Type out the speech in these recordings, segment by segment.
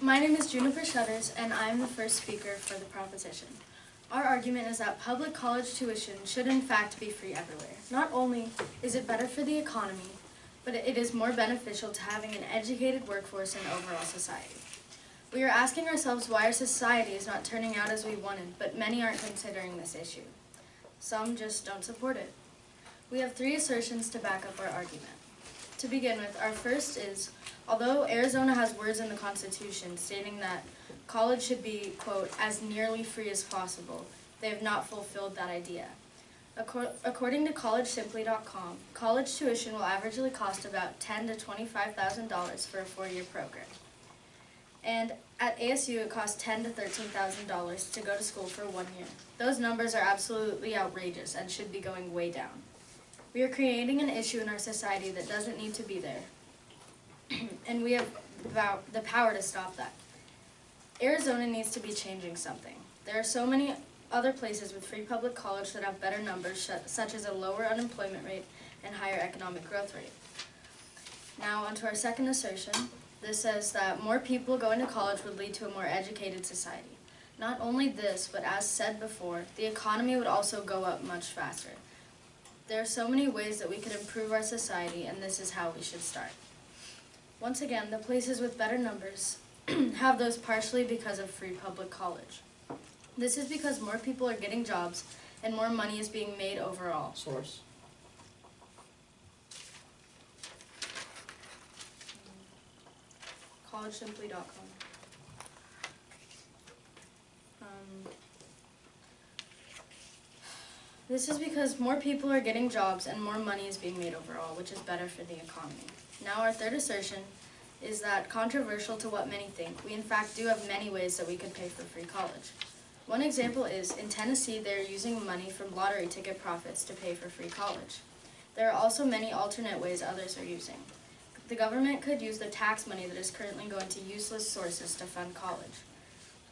My name is Juniper Shutters, and I am the first speaker for the proposition. Our argument is that public college tuition should in fact be free everywhere. Not only is it better for the economy, but it is more beneficial to having an educated workforce and overall society. We are asking ourselves why our society is not turning out as we wanted, but many aren't considering this issue. Some just don't support it. We have 3 assertions to back up our argument. To begin with, our first is, although Arizona has words in the Constitution stating that college should be, quote, as nearly free as possible, they have not fulfilled that idea. According to collegesimply.com, college tuition will averagely cost about $10,000 to $25,000 for a 4-year program. And at ASU, it costs $10,000 to $13,000 to go to school for 1 year. Those numbers are absolutely outrageous and should be going way down. We are creating an issue in our society that doesn't need to be there, and we have the power to stop that. Arizona needs to be changing something. There are so many other places with free public college that have better numbers, such as a lower unemployment rate and higher economic growth rate. Now, onto our second assertion. This says that more people going to college would lead to a more educated society. Not only this, but as said before, the economy would also go up much faster. There are so many ways that we could improve our society, and this is how we should start. Once again, the places with better numbers have those partially because of free public college. This is because more people are getting jobs and more money is being made overall. Source. collegesimply.com. This is because more people are getting jobs and more money is being made overall, which is better for the economy. Now our third assertion is that, controversial to what many think, we in fact do have many ways that we could pay for free college. One example is, in Tennessee, they are using money from lottery ticket profits to pay for free college. There are also many alternate ways others are using. The government could use the tax money that is currently going to useless sources to fund college.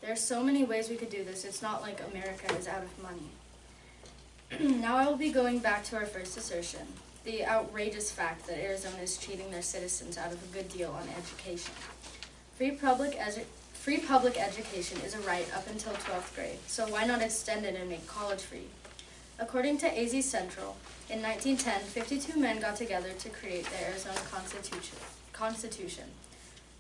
There are so many ways we could do this. It's not like America is out of money. Now I will be going back to our first assertion, the outrageous fact that Arizona is cheating their citizens out of a good deal on education. Free public education is a right up until 12th grade, so why not extend it and make college free? According to AZ Central, in 1910, 52 men got together to create the Arizona Constitution.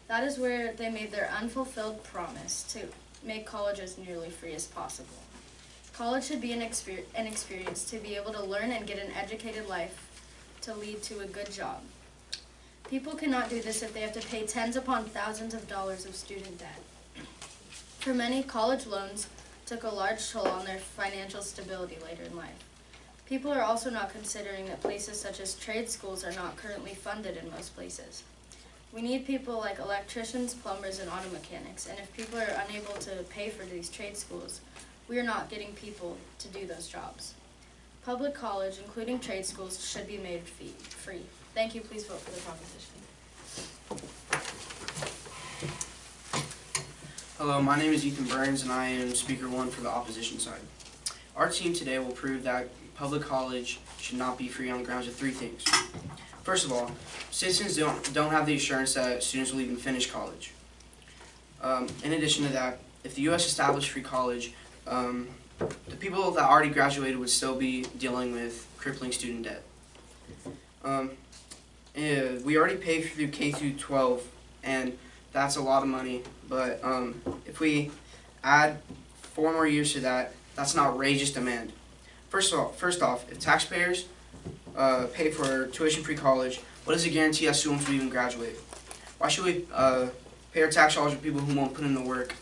That is where they made their unfulfilled promise to make college as nearly free as possible. College should be an experience to be able to learn and get an educated life to lead to a good job. People cannot do this if they have to pay tens upon thousands of dollars of student debt. For many, college loans took a large toll on their financial stability later in life. People are also not considering that places such as trade schools are not currently funded in most places. We need people like electricians, plumbers, and auto mechanics, and if people are unable to pay for these trade schools, we are not getting people to do those jobs. Public college, including trade schools, should be made free. Thank you. Please vote for the proposition. Hello, my name is Ethan Burns, and I am Speaker 1 for the opposition side. Our team today will prove that public college should not be free on the grounds of 3 things. First of all, citizens don't have the assurance that students will even finish college. In addition to that, if the U.S. established free college, the people that already graduated would still be dealing with crippling student debt. We already pay through K through 12, and that's a lot of money, but if we add 4 more years to that, that's an outrageous demand. First off, if taxpayers pay for tuition-free college, what is the guarantee that students will even graduate? Why should we pay our tax dollars for people who won't put in the work,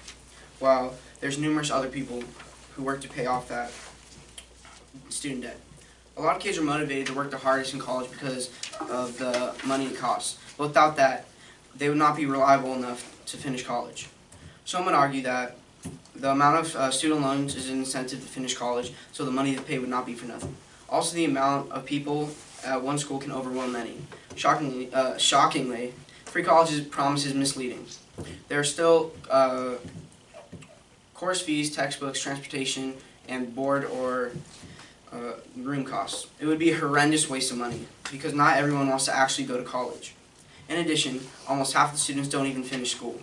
while there's numerous other people who work to pay off that student debt? A lot of kids are motivated to work the hardest in college because of the money it costs. But without that, they would not be reliable enough to finish college. Some would argue that the amount of student loans is an incentive to finish college, so the money they pay would not be for nothing. Also, the amount of people at one school can overwhelm many. Shockingly, free college's promise is misleading. There are still course fees, textbooks, transportation, and board or room costs. It would be a horrendous waste of money because not everyone wants to actually go to college. In addition, almost half the students don't even finish school.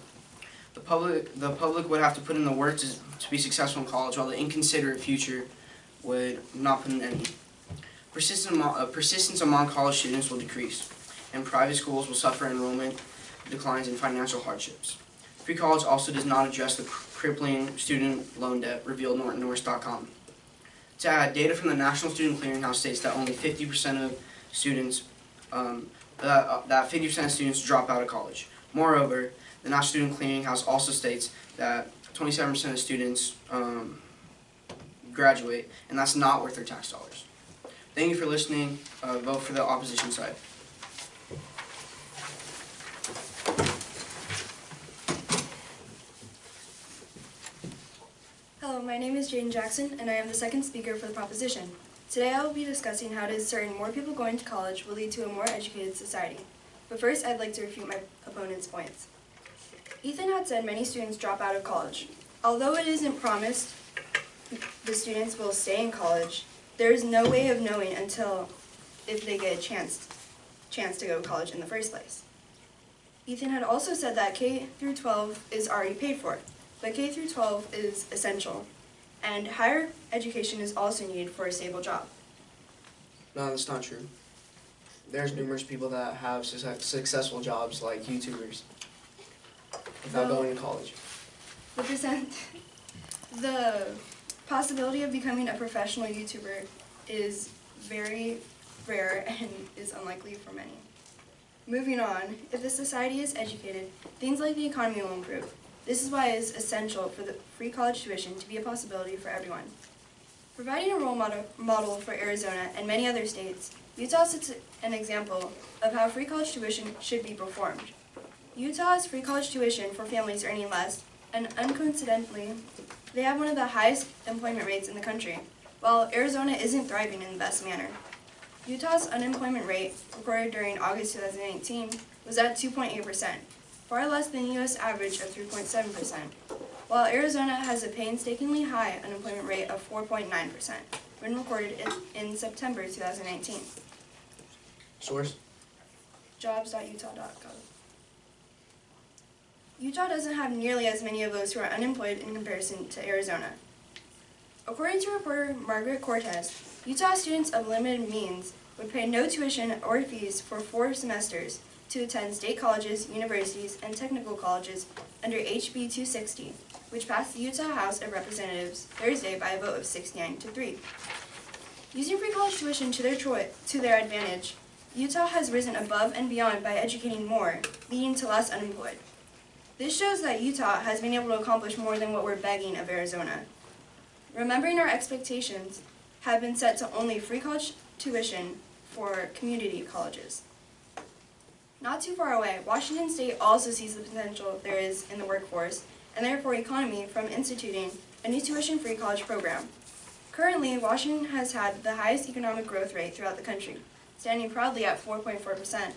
The public would have to put in the work to be successful in college, while the inconsiderate future would not put in any. Persistence among college students will decrease, and private schools will suffer enrollment declines and financial hardships. Free college also does not address the crippling student loan debt, revealed Norris.com. To add, data from the National Student Clearinghouse states that only 50% of students that 50% of students drop out of college. Moreover, the National Student Clearinghouse also states that 27% of students graduate, and that's not worth their tax dollars. Thank you for listening. Vote for the opposition side. Hello, my name is Jaden Jackson, and I am the second speaker for the proposition. Today I will be discussing how it is certain more people going to college will lead to a more educated society. But first, I'd like to refute my opponent's points. Ethan had said many students drop out of college. Although it isn't promised the students will stay in college, there is no way of knowing until if they get a chance to go to college in the first place. Ethan had also said that K through 12 is already paid for, but K through 12 is essential, and higher education is also needed for a stable job. No, that's not true. There's numerous people that have successful jobs, like YouTubers, without going to college. The possibility of becoming a professional YouTuber is very rare and is unlikely for many. Moving on, if the society is educated, things like the economy will improve. This is why it is essential for the free college tuition to be a possibility for everyone. Providing a role model for Arizona and many other states, Utah sets an example of how free college tuition should be performed. Utah has free college tuition for families earning less, and uncoincidentally, they have one of the highest employment rates in the country, while Arizona isn't thriving in the best manner. Utah's unemployment rate, recorded during August 2018, was at 2.8%, far less than the U.S. average of 3.7%, while Arizona has a painstakingly high unemployment rate of 4.9% when recorded in September 2019. Source? Jobs.utah.gov. Utah doesn't have nearly as many of those who are unemployed in comparison to Arizona. According to reporter Margaret Cortez, Utah students of limited means would pay no tuition or fees for 4 semesters to attend state colleges, universities, and technical colleges under HB 260, which passed the Utah House of Representatives Thursday by a vote of 69-3. Using free college tuition to their advantage, Utah has risen above and beyond by educating more, leading to less unemployed. This shows that Utah has been able to accomplish more than what we're begging of Arizona. Remembering our expectations have been set to only free college tuition for community colleges. Not too far away, Washington State also sees the potential there is in the workforce, and therefore economy, from instituting a new tuition-free college program. Currently, Washington has had the highest economic growth rate throughout the country, standing proudly at 4.4%.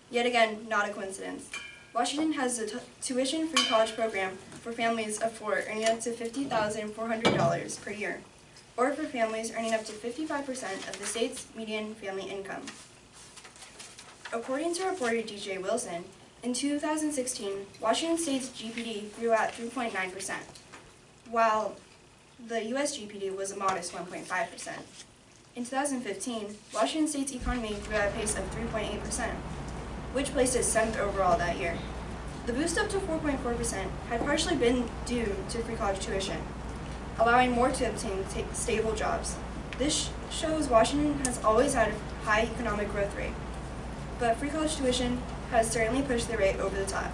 Yet again, not a coincidence. Washington has a tuition-free college program for families of 4 earning up to $50,400 per year, or for families earning up to 55% of the state's median family income. According to reporter DJ Wilson, in 2016, Washington State's GPD grew at 3.9%, while the U.S. GPD was a modest 1.5%. In 2015, Washington State's economy grew at a pace of 3.8%, which placed it 7th overall that year. The boost up to 4.4% had partially been due to free college tuition, allowing more to obtain stable jobs. This shows Washington has always had a high economic growth rate, but free college tuition has certainly pushed the rate over the top.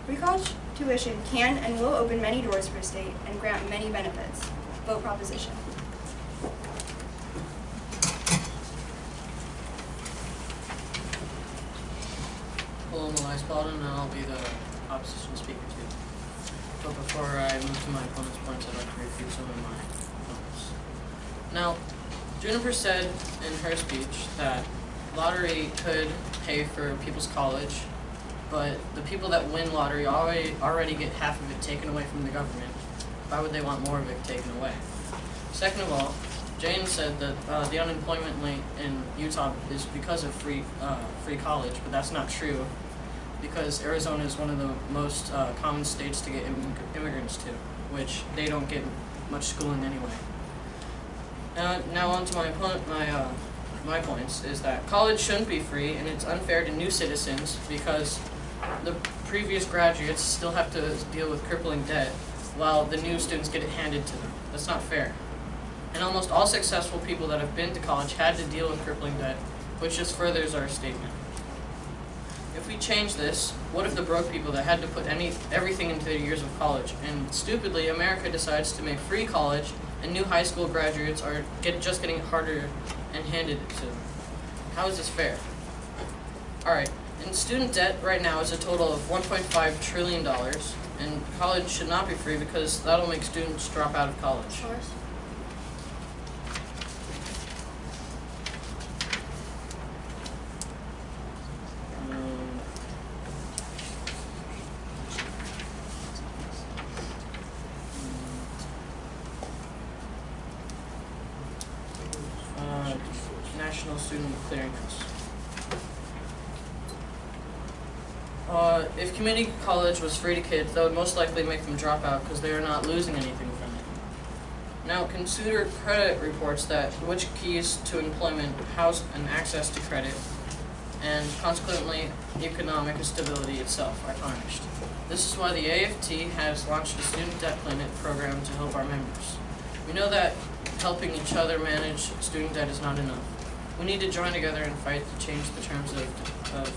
Free college tuition can and will open many doors for a state and grant many benefits. Vote proposition. Hello, I'm Elias Baldwin, and I'll be the opposition speaker too. But before I move to my opponent's points, I'd like to refute some of my points. Now, Juniper said in her speech that lottery could pay for people's college, but the people that win lottery already get half of it taken away from the government. Why would they want more of it taken away? Second of all, Jane said that the unemployment rate in Utah is because of free college, but that's not true. because Arizona is one of the most common states to get immigrants to, which they don't get much schooling anyway. Now on to my points is that college shouldn't be free, and it's unfair to new citizens because the previous graduates still have to deal with crippling debt while the new students get it handed to them. That's not fair. And almost all successful people that have been to college had to deal with crippling debt, which just furthers our statement. If we change this, what if the broke people that had to put everything into their years of college, and stupidly America decides to make free college and new high school graduates are just getting harder and handed it to them? How is this fair? Alright, and student debt right now is a total of $1.5 trillion, and college should not be free because that'll make students drop out of college. Of course. National Student Clearinghouse. If community college was free to kids, that would most likely make them drop out because they are not losing anything from it. Now, consumer credit reports that which keys to employment, house, and access to credit, and consequently economic stability itself are tarnished. This is why the AFT has launched a student debt limit program to help our members. We know that helping each other manage student debt is not enough. We need to join together and fight to change the terms of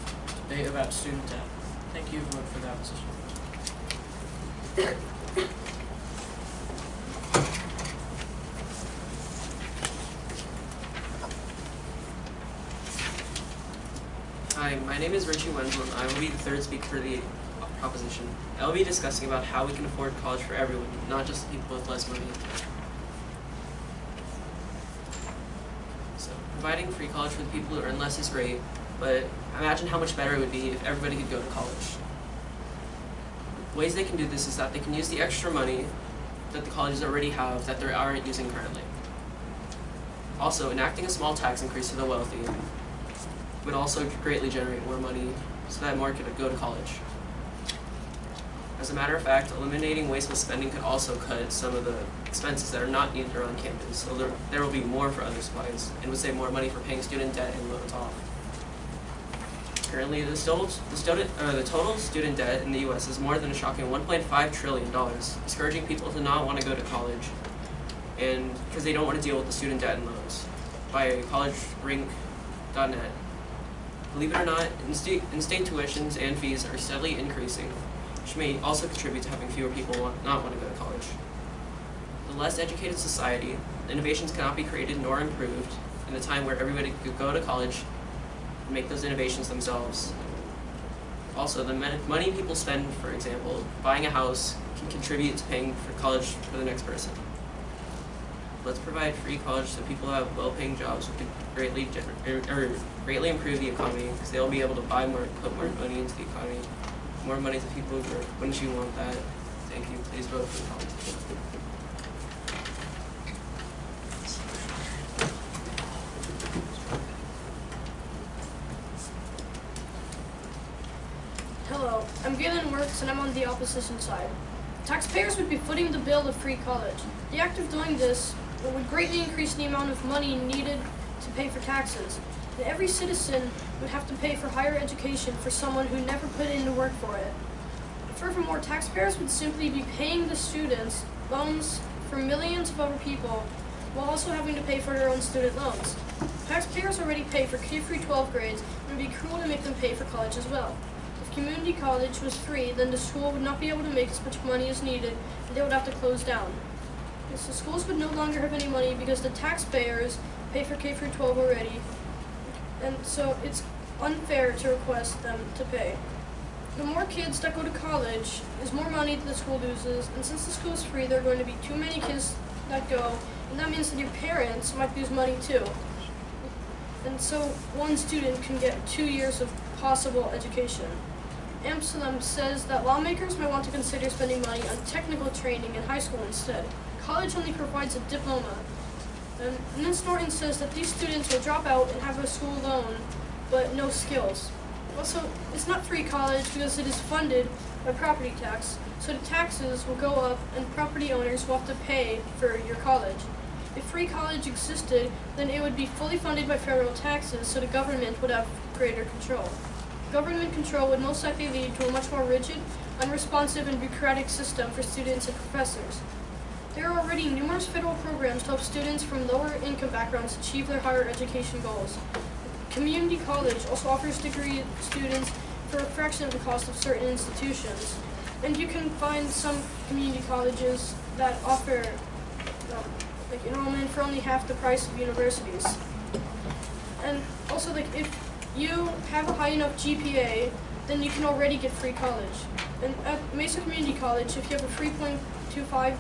debate about student debt. Thank you, vote for that position. Hi, my name is Richie Wenzel, and I will be the third speaker for the proposition. I will be discussing about how we can afford college for everyone, not just people with less money. So, providing free college for the people who earn less is great, but imagine how much better it would be if everybody could go to college. Ways they can do this is that they can use the extra money that the colleges already have that they aren't using currently. Also, enacting a small tax increase to the wealthy would also greatly generate more money so that more could go to college. As a matter of fact, eliminating wasteful spending could also cut some of the expenses that are not needed around campus, so there will be more for other supplies, and would save more money for paying student debt and loans off. Currently, the total student debt in the U.S. is more than a shocking $1.5 trillion, discouraging people to not want to go to college, and because they don't want to deal with the student debt and loans. By collegerink.net. Believe it or not, in-state tuitions and fees are steadily increasing, which may also contribute to having fewer people not want to go to college. In a less educated society, innovations cannot be created nor improved in a time where everybody could go to college and make those innovations themselves. Also, the money people spend, for example, buying a house can contribute to paying for college for the next person. Let's provide free college so people who have well-paying jobs who can greatly improve the economy, because they'll be able to buy more, put more money into the economy, more money to people who work. Wouldn't you want that? Thank you. Please vote for the proposition. Hello, I'm Galen Works and I'm on the opposition side. Taxpayers would be footing the bill of free college. The act of doing this would greatly increase the amount of money needed to pay for taxes. And every citizen would have to pay for higher education for someone who never put in the work for it. Furthermore, taxpayers would simply be paying the students loans for millions of other people while also having to pay for their own student loans. Taxpayers already pay for K-12 grades, and it would be cruel to make them pay for college as well. If community college was free, then the school would not be able to make as much money as needed, and they would have to close down. Yes, the schools would no longer have any money because the taxpayers pay for K-12 already, and so it's unfair to request them to pay. The more kids that go to college is more money that the school loses, and since the school is free, there are going to be too many kids that go, and that means that your parents might lose money too. And so one student can get 2 years of possible education. Amsterdam says that lawmakers might want to consider spending money on technical training in high school instead. College only provides a diploma. And Ms. Norton says that these students will drop out and have a school loan, but no skills. Also, it's not free college because it is funded by property tax. So the taxes will go up and property owners will have to pay for your college. If free college existed, then it would be fully funded by federal taxes, so the government would have greater control. Government control would most likely lead to a much more rigid, unresponsive, and bureaucratic system for students and professors. There are already numerous federal programs to help students from lower income backgrounds achieve their higher education goals. Community college also offers degree students for a fraction of the cost of certain institutions. And you can find some community colleges that offer like enrollment for only half the price of universities. And also, like, if you have a high enough GPA, then you can already get free college. And at Mesa Community College, if you have a 3.25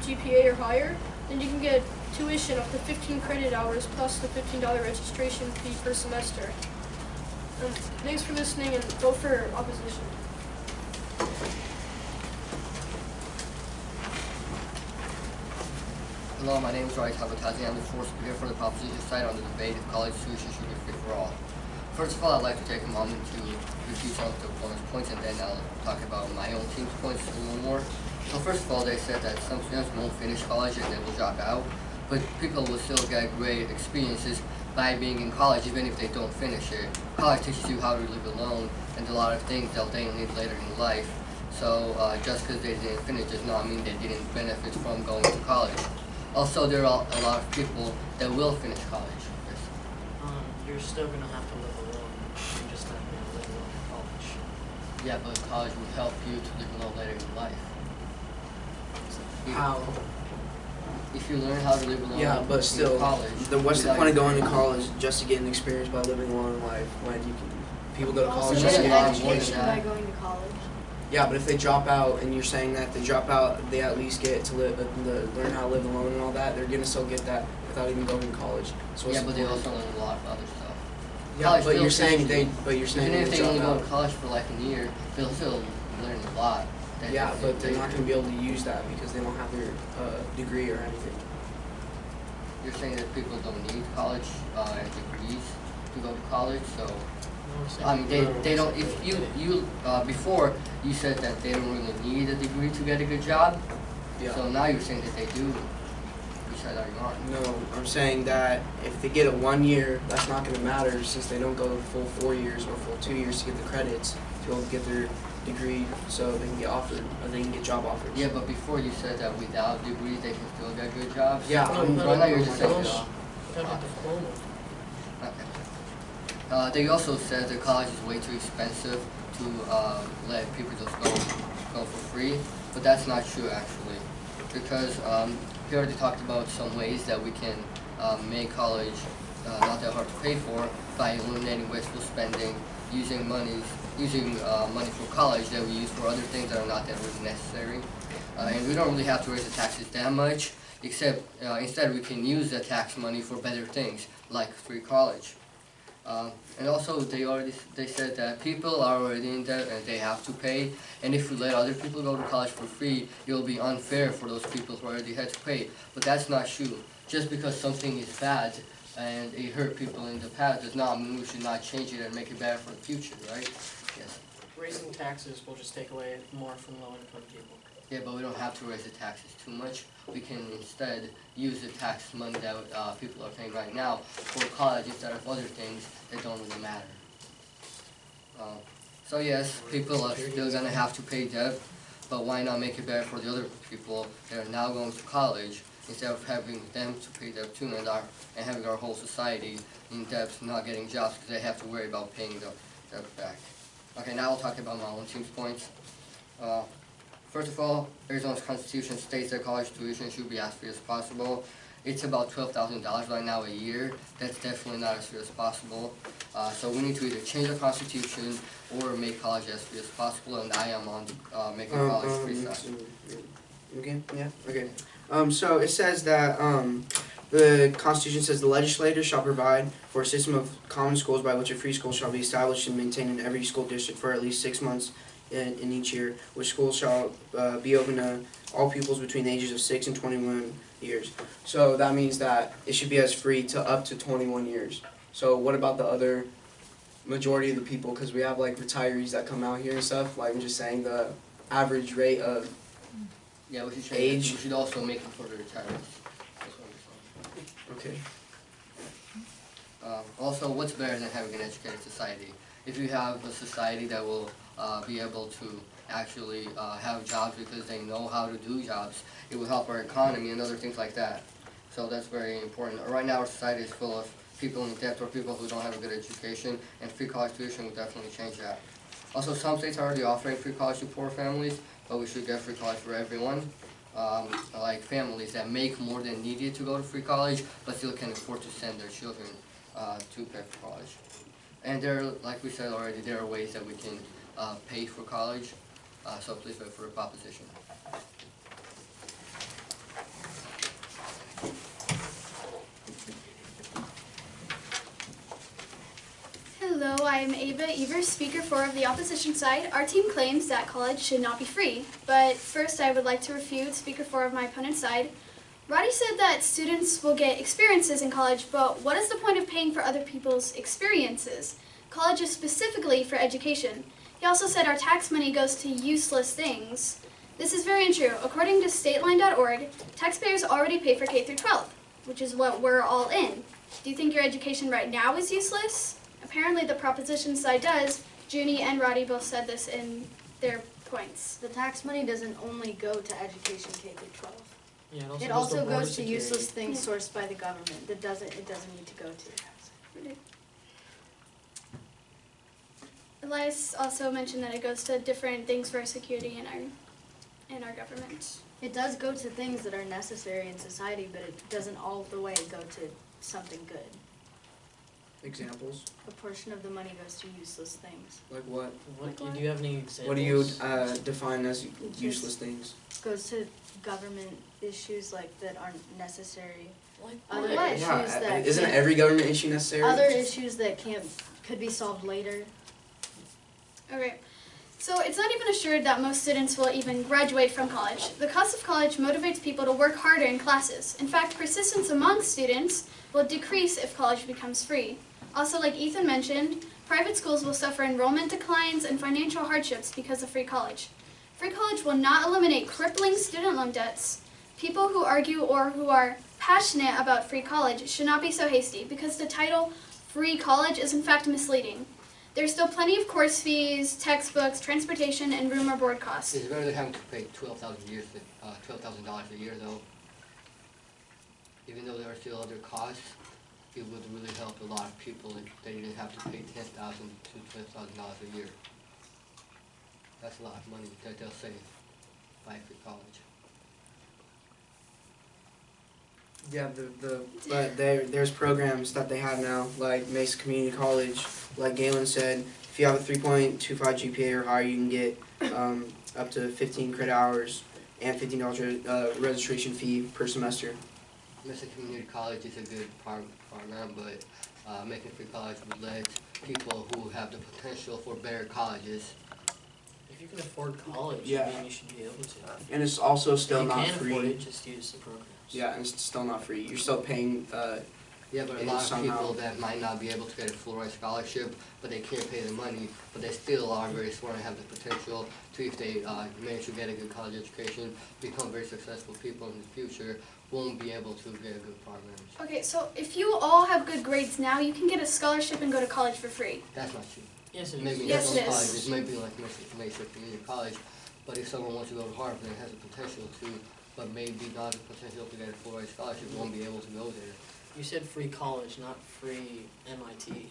GPA or higher, then you can get tuition up to 15 credit hours plus the $15 registration fee per semester. Thanks for listening, and vote for opposition. Hello, my name is Rai Tabatazi. I'm the fourth speaker for the proposition side on the debate if college tuition should be free for all. First of all, I'd like to take a moment to refute some of the opponent's points, and then I'll talk about my own team's points a little more. So first of all, they said that some students won't finish college and they will drop out, but people will still get great experiences by being in college even if they don't finish it. College teaches you how to live alone and a lot of things that they'll need later in life. So just because they didn't finish does not mean they didn't benefit from going to college. Also, there are a lot of people that will finish college. Yes. You're still gonna have to live alone. You're just not gonna live alone in college. Yeah, but college will help you to live alone later in life. How? If you learn how to live alone Yeah, but still, in college, then what's the point of going to college just to get an experience by living alone in life when you can? People go to Also, get college just to get a get lot an more than education. education that. by going to college. Yeah, but if they drop out, and you're saying that they drop out, they at least get to learn how to live alone and all that. They're gonna still get that without even going to college. So what's Yeah, the but they point? also learn a lot of other stuff. Yeah, college but still you're saying teaches you. but you're saying Even if they they only drop go out. to college for like a year, they'll still learn a lot. that Yeah, they- but they're not gonna be able to use that because they don't have their degree or anything. You're saying that people don't need college and degrees to go to college, so I mean they don't. If you before you said that they don't really need a degree to get a good job, Yeah. so now you're saying that they do. You said that you're not. No, I'm saying that if they get it 1 year, that's not going to matter since they don't go the full 4 years or full 2 years to get the credits to be able to get their degree so they can get offered or they can get job offers. Yeah, but before you said that without degrees they can still get good jobs. Yeah, Right now you're just saying Diploma. Diploma. Okay. They also said that college is way too expensive to let people just go for free, but that's not true actually, because we already talked about some ways that we can make college not that hard to pay for by eliminating wasteful spending, using money for college that we use for other things that are not that really necessary, and we don't really have to raise the taxes that much. Except instead we can use the tax money for better things like free college. And also they said that people are already in debt and they have to pay, and if we let other people go to college for free, it will be unfair for those people who already had to pay. But that's not true. Just because something is bad and it hurt people in the past does not mean we should not change it and make it better for the future, right? Yes. Raising taxes will just take away more from low-income people. Yeah, but we don't have to raise the taxes too much. We can instead use the tax money that people are paying right now for college instead of other things that don't really matter. So yes, people are still gonna have to pay debt, but why not make it better for the other people that are now going to college instead of having them to pay debt too and having our whole society in debt, not getting jobs because they have to worry about paying the debt back. Okay, now I'll talk about my own team's points. First of all, Arizona's constitution states that college tuition should be as free as possible. It's about $12,000 right now a year. That's definitely not as free as possible. So we need to either change the constitution or make college as free as possible, and I am on making college free side. Okay, yeah, okay. So it says that the Constitution says the legislature shall provide for a system of common schools by which a free school shall be established and maintained in every school district for at least 6 months in each year, which schools shall be open to all pupils between the ages of 6 and 21 years. So that means that it should be as free to up to 21 years. So what about the other majority of the people, because we have like retirees that come out here and stuff. Like I'm just saying, the average rate of Yeah, we should change Age. it. We should also make it for the retirees. That's what we're saying. okay. Also, what's better than having an educated society? If you have a society that will be able to actually have jobs because they know how to do jobs, it will help our economy and other things like that. So that's very important. Right now our society is full of people in debt or people who don't have a good education, and free college tuition will definitely change that. Also, some states are already offering free college to poor families, but we should get free college for everyone. Like families that make more than needed to go to free college, but still can afford to send their children to pay for college. And there, like we said already, there are ways that we can pay for college. So please vote for a proposition. Hello, I am Ava Evers, Speaker 4 of the opposition side. Our team claims that college should not be free, but first I would like to refute Speaker 4 of my opponent's side. Roddy said that students will get experiences in college, but what is the point of paying for other people's experiences? College is specifically for education. He also said our tax money goes to useless things. This is very untrue. According to stateline.org, taxpayers already pay for K through 12, which is what we're all in. Do you think your education right now is useless? Apparently the proposition side does. Junie and Roddy both said this in their points. The tax money doesn't only go to education K through 12. Yeah, It also goes to useless things sourced by the government it doesn't need to go to. Elias also mentioned that it goes to different things for our security in our government. It does go to things that are necessary in society, but it doesn't all the way go to something good. Examples? A portion of the money goes to useless things. Like what? Do you have any examples? What do you define as useless things? Goes to government issues like that aren't necessary. Like Other what? issues Yeah, that isn't can't- every government issue necessary? Other issues that could be solved later. Okay, so it's not even assured that most students will even graduate from college. The cost of college motivates people to work harder in classes. In fact, persistence among students will decrease if college becomes free. Also, like Ethan mentioned, private schools will suffer enrollment declines and financial hardships because of free college. Free college will not eliminate crippling student loan debts. People who argue or who are passionate about free college should not be so hasty because the title free college is in fact misleading. There's still plenty of course fees, textbooks, transportation, and room or board costs. It's better than having to pay $12,000 a year though. Even though there are still other costs, it would really help a lot of people if they didn't have to pay $10,000 to $12,000 a year. That's a lot of money that they'll save by free college. Yeah, but there's programs that they have now, like Mesa Community College. Like Galen said, if you have a 3.25 GPA or higher, you can get up to 15 credit hours and $15 registration fee per semester. Mesa Community College is a good program, but making free college would let people who have the potential for better colleges. If you can afford college, Yeah. I mean, you should be able to. And it's also still if you not can't free. afford it, just use the programs. Yeah, and it's still not free. You're still paying. Yeah, but a And lot of somehow- people that might not be able to get a full ride scholarship, but they can't pay the money, but they still are very smart and have the potential to, if they manage to get a good college education, become very successful people in the future, won't be able to get a good program. Okay, so if you all have good grades now, you can get a scholarship and go to college for free. That's not true. Yes, it is. Maybe Yes, some it is. colleges, maybe like Mesa Community College, but if someone wants to go to Harvard and has the potential to, but maybe not the potential to get a full ride scholarship, won't be able to go there. You said free college, not free MIT.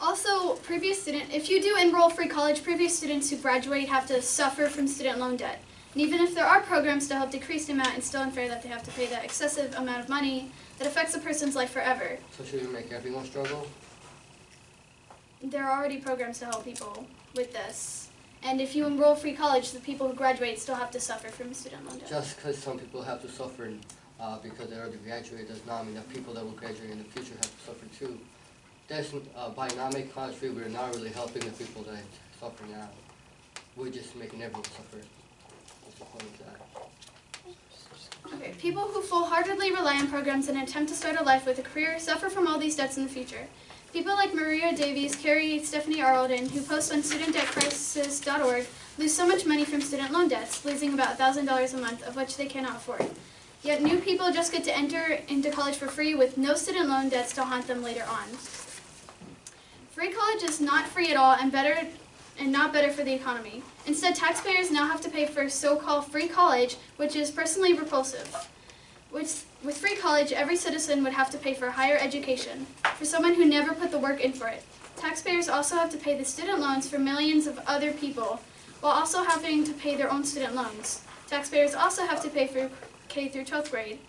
Also, if you do enroll free college, previous students who graduate have to suffer from student loan debt. And even if there are programs to help decrease the amount, it's still unfair that they have to pay that excessive amount of money that affects a person's life forever. So should we make everyone struggle? There are already programs to help people with this. And if you enroll free college, the people who graduate still have to suffer from student loan debt. Just because some people have to suffer because they already graduated does not mean that people that will graduate in the future have to suffer too. By not making college free, we're not really helping the people that suffer now. We're just making everyone suffer. What's the point of that? Okay. People who full-heartedly rely on programs in an attempt to start a life with a career suffer from all these debts in the future. People like Maria Davies, Carrie Stephanie Arlden, who post on studentdebtcrisis.org, lose so much money from student loan debts, losing about $1,000 a month, of which they cannot afford. Yet new people just get to enter into college for free with no student loan debts to haunt them later on. Free college is not free at all and not better for the economy. Instead, taxpayers now have to pay for so-called free college, which is personally repulsive. With free college, every citizen would have to pay for higher education, for someone who never put the work in for it. Taxpayers also have to pay the student loans for millions of other people, while also having to pay their own student loans. Taxpayers also have to pay for K through 12th grade,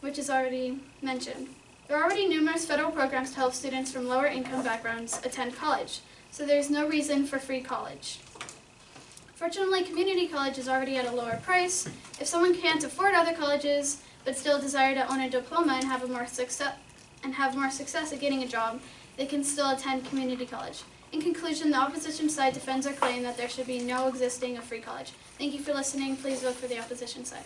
which is already mentioned. There are already numerous federal programs to help students from lower income backgrounds attend college, so there's no reason for free college. Fortunately, community college is already at a lower price. If someone can't afford other colleges, but still desire to own a diploma and have more success at getting a job, they can still attend community college. In conclusion, the opposition side defends our claim that there should be no existing of free college. Thank you for listening. Please vote for the opposition side.